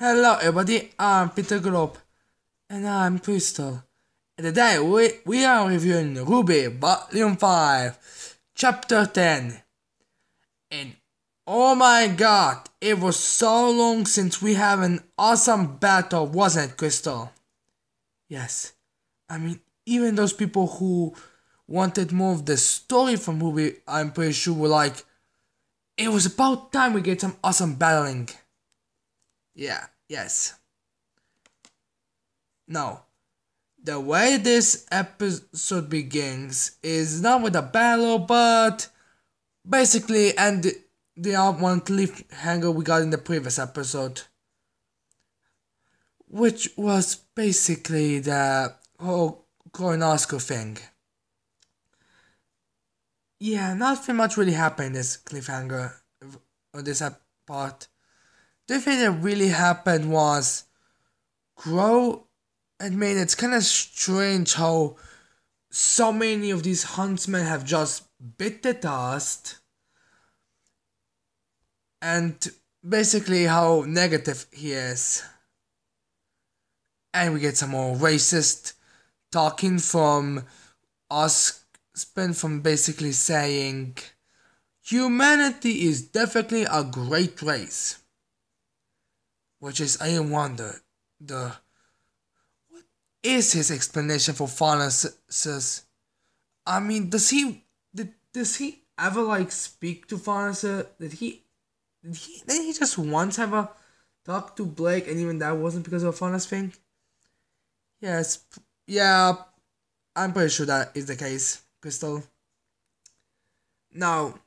Hello everybody, I'm Peter Globe and I'm Crystal. And today we are reviewing RWBY Volume 5, Chapter 10. And oh my god, it was so long since we had an awesome battle, wasn't it, Crystal? Yes. I mean, even those people who wanted more of the story from RWBY, I'm pretty sure were like, it was about time we get some awesome battling. Yeah, yes. Now, the way this episode begins is not with a battle, but basically and the one cliffhanger we got in the previous episode, which was basically the whole colonoscopy thing. Yeah, nothing much really happened in this cliffhanger or this part. The thing that really happened was Crow. I mean, it's kind of strange how so many of these huntsmen have just bit the dust, and basically how negative he is. And we get some more racist talking from Ospen, from basically saying humanity is definitely a great race, which is, I wonder, the what is his explanation for Farnassus? I mean, does he ever like speak to Farnassus? Did he just once have a talk to Blake, and even that wasn't because of a Farnas thing? Yes, yeah, I'm pretty sure that is the case, Crystal. Now,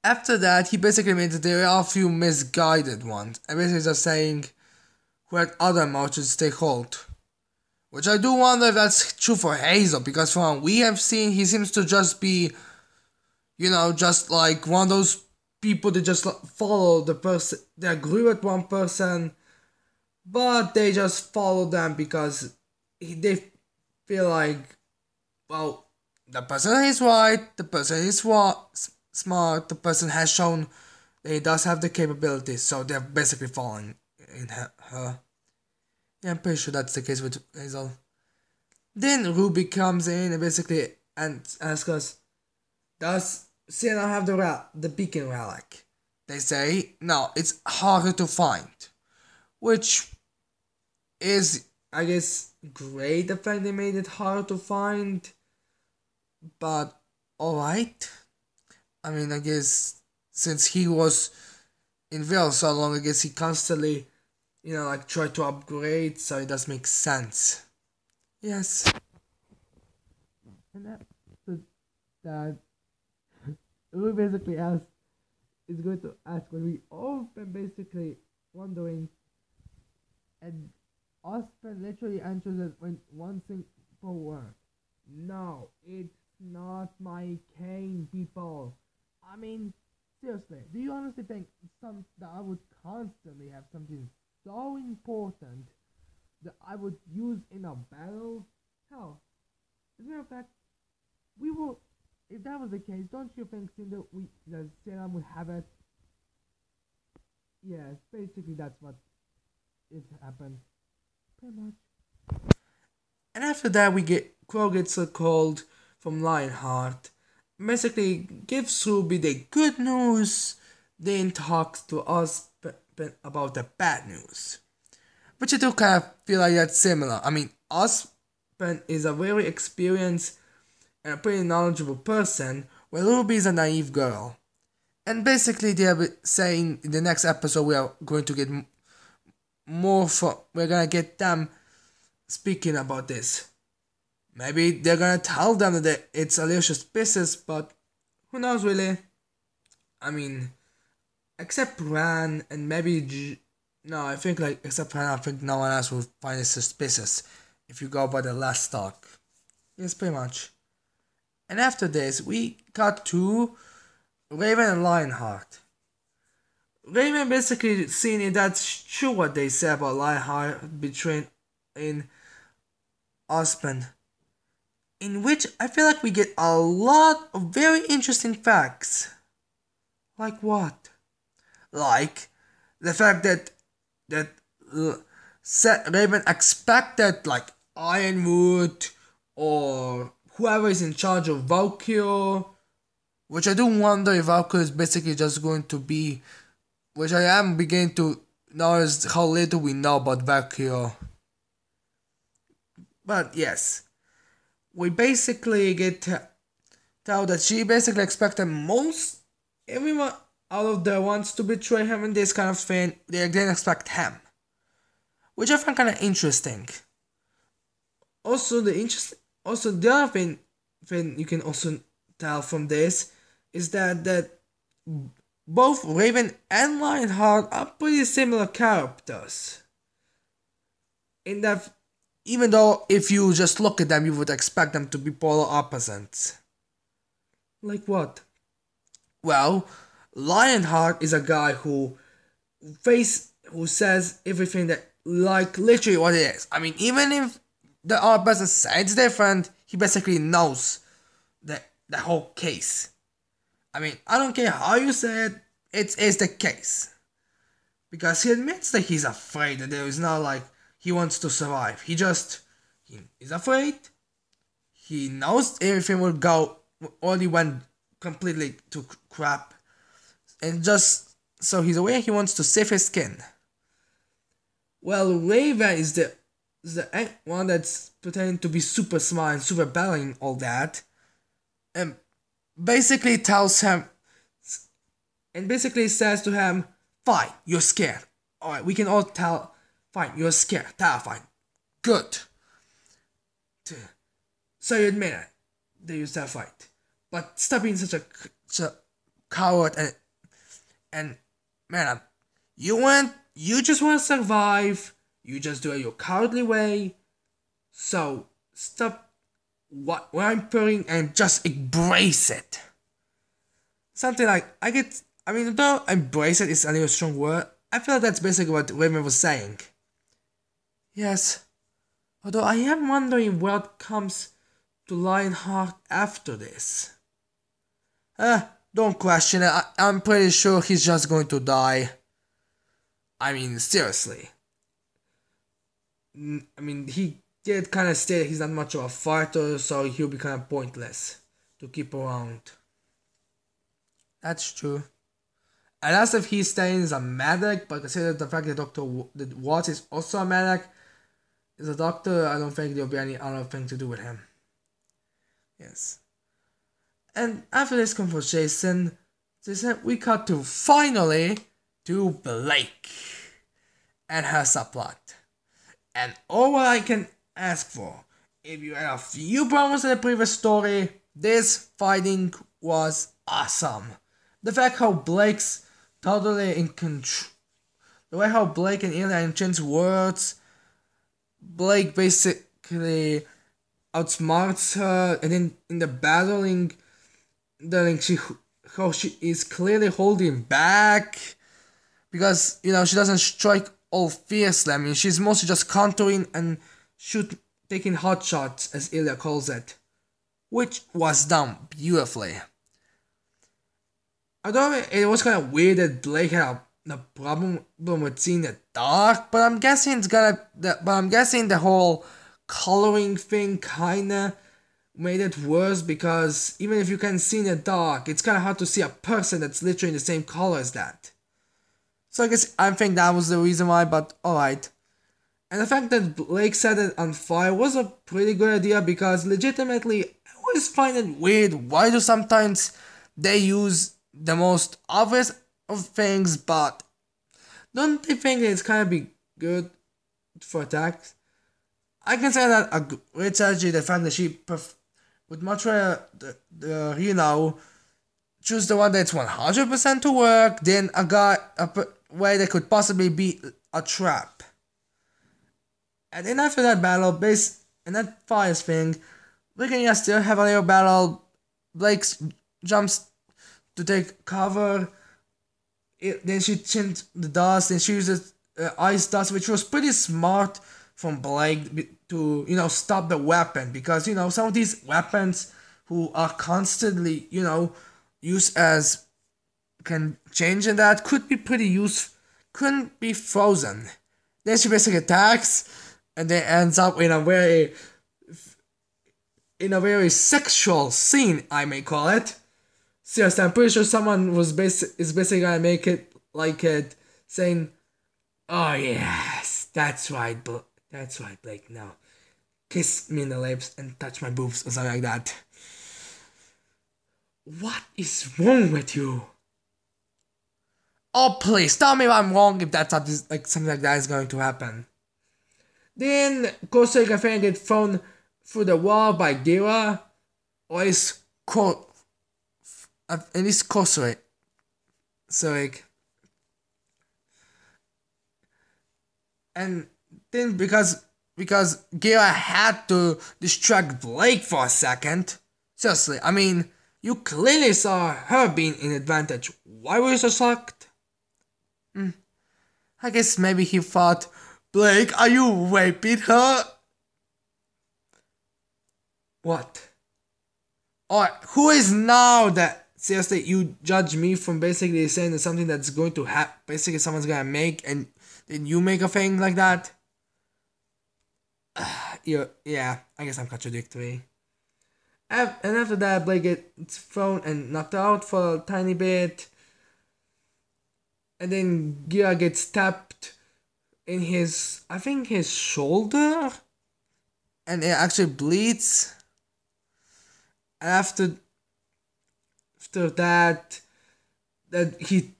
after that, he basically made that there are a few misguided ones, and basically just saying what other emotions take hold. Which I do wonder if that's true for Hazel, because from what we have seen, he seems to just be, just like one of those people that just follow the person, they agree with one person, but they just follow them because they feel like, well, the person is right, the person is smart, the person has shown that he does have the capabilities, so they're basically following in her. Yeah, I'm pretty sure that's the case with Hazel. Then Ruby comes in and basically asks us, does Sienna have the beacon relic? They say, no, it's harder to find. Which is, I guess, great, the fact they made it hard to find. But, alright. I mean, I guess, since he was in Veil so long, I guess he constantly, tried to upgrade, so it does make sense. Yes. And that we basically is going to ask when we all been basically wondering, and Oscar literally answers it with one simple word. No, it's not my cane, people. I mean, seriously, do you honestly think that I would constantly have something so important that I would use in a battle? Hell, as a matter of fact, we will. If that was the case, don't you think that Salem would have it? Yes, basically that's what it happened. Pretty much. And after that, Crow gets a call from Lionheart. Basically, gives Ruby the good news, then talks to us about the bad news. Which I do kind of feel like that's similar. I mean, Ospen is a very experienced and a pretty knowledgeable person, where Ruby is a naive girl. And basically, they're saying in the next episode we are going to get we're gonna get them speaking about this. Maybe they're gonna tell them that it's a little suspicious, but who knows really? I mean, except Ran and maybe no, I think like except Ran, I think no one else will find it suspicious if you go by the last talk. Yes, pretty much. And after this, we got to Raven and Lionheart. Raven basically seeing it that's true what they say about Lionheart betraying in Ospen. In which I feel like we get a lot of very interesting facts. Like what? Like the fact that that Raven expected like Ironwood or whoever is in charge of Valkyrie, which I do wonder if Valkyrie is basically just going to be, which I am beginning to notice how little we know about Valkyrie. But yes, we basically get told that she basically expected most everyone out of the ones to betray him in this kind of thing. They didn't expect him, which I find kind of interesting. Also, the other thing you can also tell from this is that both Raven and Lionheart are pretty similar characters. In that, even though if you just look at them, you would expect them to be polar opposites. Like what? Well, Lionheart is a guy who says everything that like literally what it is. I mean, even if the other person says different, he basically knows the whole case. I mean, I don't care how you say it, it is the case. Because he admits that he's afraid, that there is not like he wants to survive. He is afraid. He knows everything will go only when completely to crap. And just so he's aware he wants to save his skin. Well, Raven is the one that's pretending to be super smart and super battling all that. And basically tells him, and basically says to him, fine, you're scared. Alright, we can all tell, fine, you're scared, terrified. Good. So you admit it, that you're terrified. But stop being such a coward and man, you just want to survive, you just do it your cowardly way, so stop what I'm putting and just embrace it. Something like, though embrace it is a little strong word, I feel like that's basically what Raven was saying. Yes, although I am wondering what comes to Lionheart after this. Don't question it, I'm pretty sure he's just going to die. I mean, seriously. I mean, he did kind of state he's not much of a fighter, so he'll be kind of pointless to keep around. That's true. And as if he's staying as a medic, but consider the fact that Watts is also a medic, as a doctor, I don't think there'll be any other thing to do with him. Yes. And after this conversation, we cut to finally to Blake and her subplot. And all what I can ask for, if you had a few problems in the previous story, this fighting was awesome. The fact how Blake's totally in control, the way how Blake and Ilya exchange words, Blake basically outsmarts her, and then in the battling, how she is clearly holding back, because she doesn't strike all fiercely. I mean, she's mostly just countering and taking hot shots, as Ilya calls it, which was done beautifully. Although it was kind of weird that Blake had a problem with seeing the dark, but I'm guessing the whole coloring thing kinda made it worse, because even if you can see in the dark, it's kinda hard to see a person that's literally the same color as that. So I think that was the reason why, but alright. And the fact that Blake set it on fire was a pretty good idea, because legitimately, I always find it weird. Why do sometimes they use the most obvious of things, but don't they think it's kind of be good for attacks? I can say that a great strategy, the fact that she would much rather choose the one that's 100% to work than a way that could possibly be a trap. And then after that battle, and that fire thing, we can still have a little battle. Blake jumps to take cover, then she chins the dust, then she uses ice dust, which was pretty smart from Blake to, stop the weapon, because, some of these weapons who are constantly, used as can change, and that could be pretty couldn't be frozen. Then she basically attacks, and then ends up in a very sexual scene, I may call it. Seriously, I'm pretty sure someone is basically gonna make it like it, saying, "Oh yes, that's right, Blake. Now, kiss me in the lips and touch my boobs," or something like that. What is wrong with you? Oh please, tell me if I'm wrong if that's something like that is going to happen. Then Kosek I think get thrown through the wall by Gira, or is at least Kosek. So and then because Gira had to distract Blake for a second. Seriously, I mean, you clearly saw her being in advantage. Why were you so shocked? I guess maybe he thought, Blake, are you raping her? What? Or who is now that, seriously, you judge me from basically saying that something that's going to happen, basically someone's gonna make, and then you make a thing like that? Yeah, I guess I'm contradictory. And after that, Blake gets thrown and knocked out for a tiny bit. And then Gira gets tapped in his shoulder. And it actually bleeds. And after that he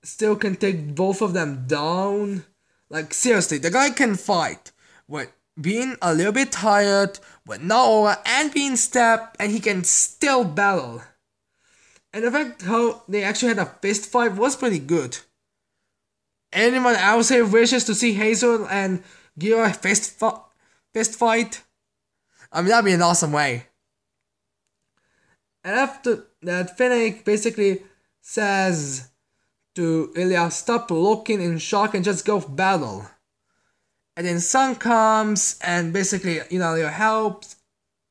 still can take both of them down. Like, seriously, the guy can fight with being a little bit tired, with no aura, and being stabbed, and he can still battle. And the fact how they actually had a fist fight was pretty good. Anyone else here wishes to see Hazel and Gira fist fight? I mean, that'd be an awesome way. And after that, Fennec basically says to Ilya, stop looking in shock and just go battle. And then Sun comes and basically, Ilya helps,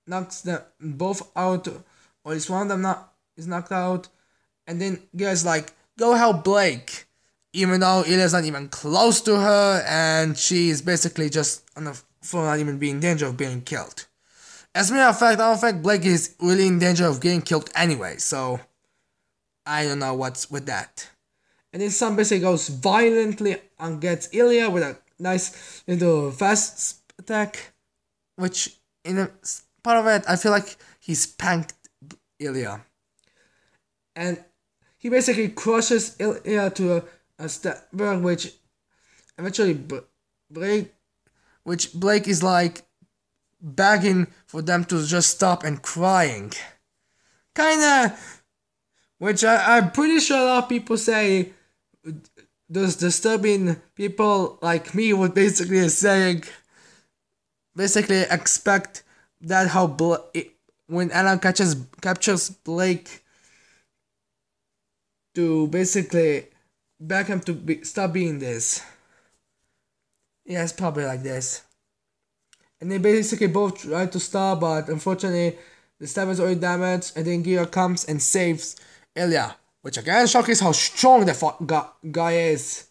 knocks them both out, or at least one of them is knocked out. And then Gira's like, go help Blake. Even though Ilya's not even close to her, and she's basically just on the floor, not even being in danger of being killed. As a matter of fact, I don't think Blake is really in danger of getting killed anyway, so I don't know what's with that. And then Sun basically goes violently and gets Ilya with a nice little fast attack, which in a part of it, I feel like he spanked Ilya. And he basically crushes Ilya to a stabber, which eventually Blake is like begging for them to just stop and crying. Kinda, which I'm pretty sure a lot of people say those disturbing people like me would basically expect that how when Alan captures Blake to basically beg him to stop being this. Yeah, it's probably like this. And they basically both try to stop, but unfortunately the stab is already damaged, and then Gira comes and saves Ilya, which again showcases how strong the guy is.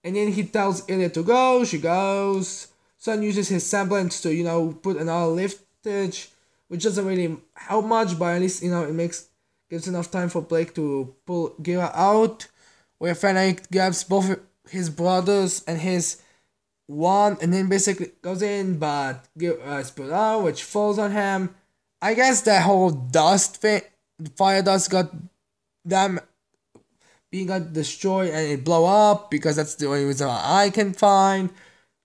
And then he tells Ilya to go, she goes. Sun uses his semblance to, put another liftage, which doesn't really help much, but at least, it gives enough time for Blake to pull Gira out, where Fennec grabs both his brothers and his wand, and then basically goes in, but Gira is put out, which falls on him. I guess that whole dust thing, fire dust got destroyed and it blow up, because that's the only reason I can find.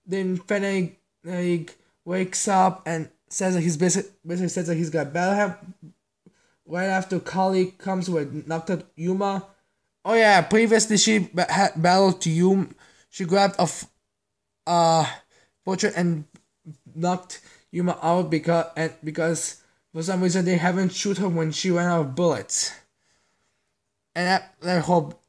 Then Fennec wakes up and says that he's basically says that he's got battle him right after Kali comes with knocked out Yuma. Oh yeah, previously she had battled to Yuma. She grabbed a portrait and knocked Yuma out because for some reason they haven't shoot her when she ran out of bullets. And that whole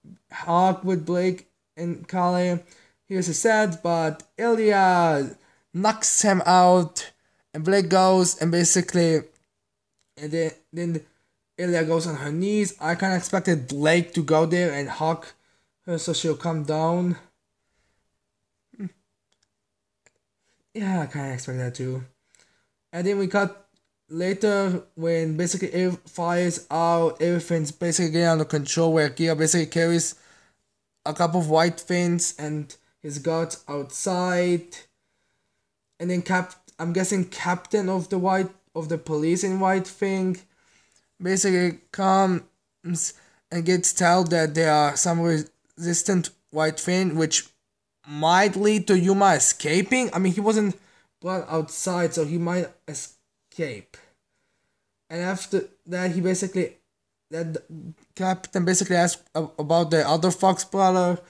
arc with Blake and Kali, here's sad, but Ilya knocks him out, and Blake goes and basically, and then Ilya goes on her knees. I kinda expected Blake to go there and hug her so she'll come down. Yeah, I kinda expect that too. And then we cut later when basically air fires out, everything's basically getting under control where Kira basically carries a couple of white fins and his guards outside. And then I'm guessing captain of the police in white thing basically comes and gets told that there are some resistant white thing which might lead to Yuma escaping. I mean, he wasn't brought outside, so he might escape. And after that, that captain basically asks about the other Fox brother,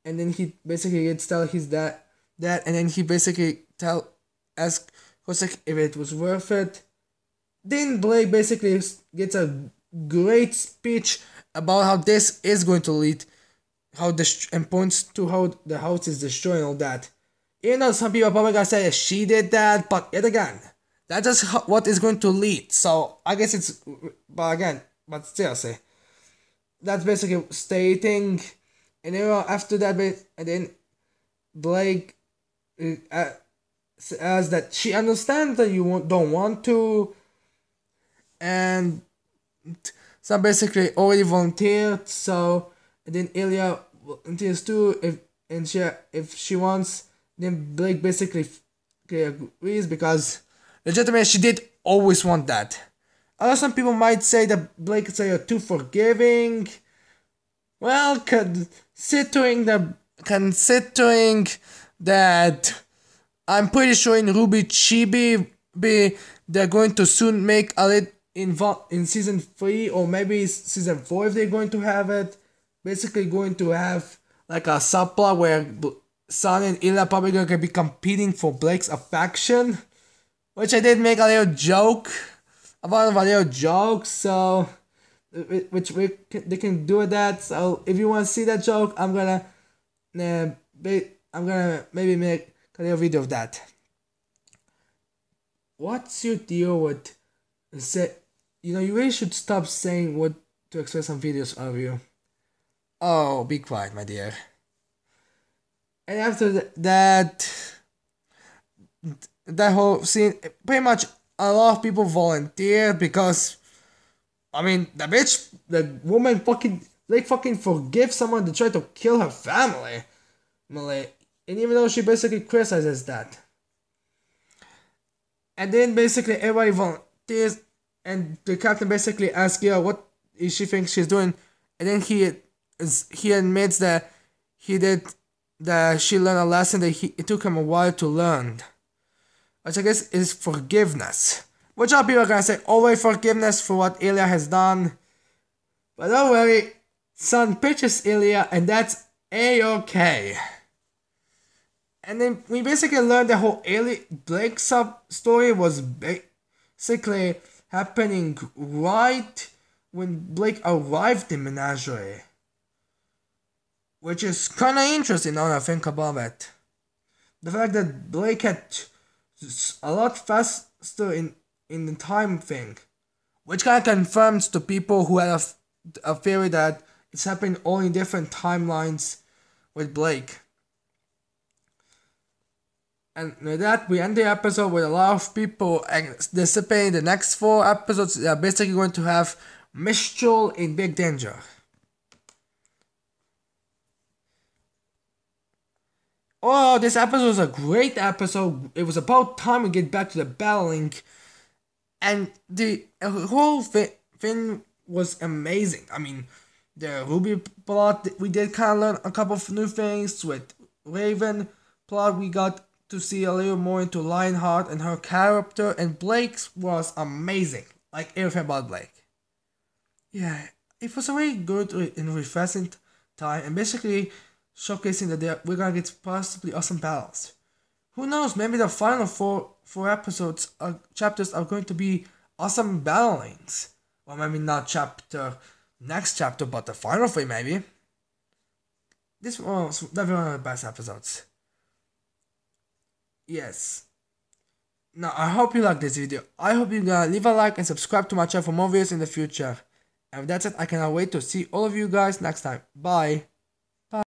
and then he basically gets tell his dad that, and then he basically ask Kosek if it was worth it. Then Blake basically gets a great speech about how this is going to lead, and points to how the house is destroyed and all that. Even though some people are probably gonna say she did that, but yet again, that's just what is going to lead. So I guess but still say that's basically stating. And then after that, and then Blake says that she understands that you don't want to, and some basically already volunteered. So and then Ilya volunteers too. If she wants, then Blake basically agrees because legitimately she did always want that. Although some people might say that Blake is too forgiving. Well, considering that I'm pretty sure in Ruby Chibi they're going to soon make a lit in season 3 or maybe season 4 if they're going to have it. Basically going to have like a subplot where Sun and Ilya probably going to be competing for Blake's affection, which I did make a little joke about a little joke, so they can do that. So if you want to see that joke, I'm gonna maybe make a little video of that. What's your deal with you really should stop saying what to expect some videos of you. Oh, be quiet, my dear. And after that whole scene, pretty much a lot of people volunteered because, I mean, the woman fucking forgive someone to try to kill her family. And even though she basically criticizes that. And then basically everybody volunteers and the captain basically asks her what she thinks she's doing. And then he admits that she learned a lesson that it took him a while to learn. Which I guess is forgiveness. Which other people are gonna say, always forgiveness for what Ilya has done. But don't worry, Sun pitches Ilya and that's A-okay. And then we basically learned the whole Blake story was basically happening right when Blake arrived in Menagerie. Which is kinda interesting now that I think about it. The fact that Blake had a lot faster in the time thing. Which kinda confirms to people who had a theory that it's happening all in different timelines with Blake. And with that, we end the episode with a lot of people anticipating the next 4 episodes that are basically going to have Mistral in big danger. Oh, this episode was a great episode. It was about time we get back to the battling. And the whole thing was amazing. I mean, the Ruby plot, we did kind of learn a couple of new things. With Raven plot, we got to see a little more into Lionheart and her character. And Blake's was amazing. Like everything about Blake. Yeah, it was a very good and refreshing time. And basically showcasing that we're gonna get possibly awesome battles. Who knows, maybe the final four episodes chapters are going to be awesome battlings. Well, maybe not next chapter, but the final 3 maybe. This was definitely one of the best episodes. Yes. Now, I hope you like this video. I hope you're gonna leave a like and subscribe to my channel for more videos in the future. And that's it, I cannot wait to see all of you guys next time. Bye.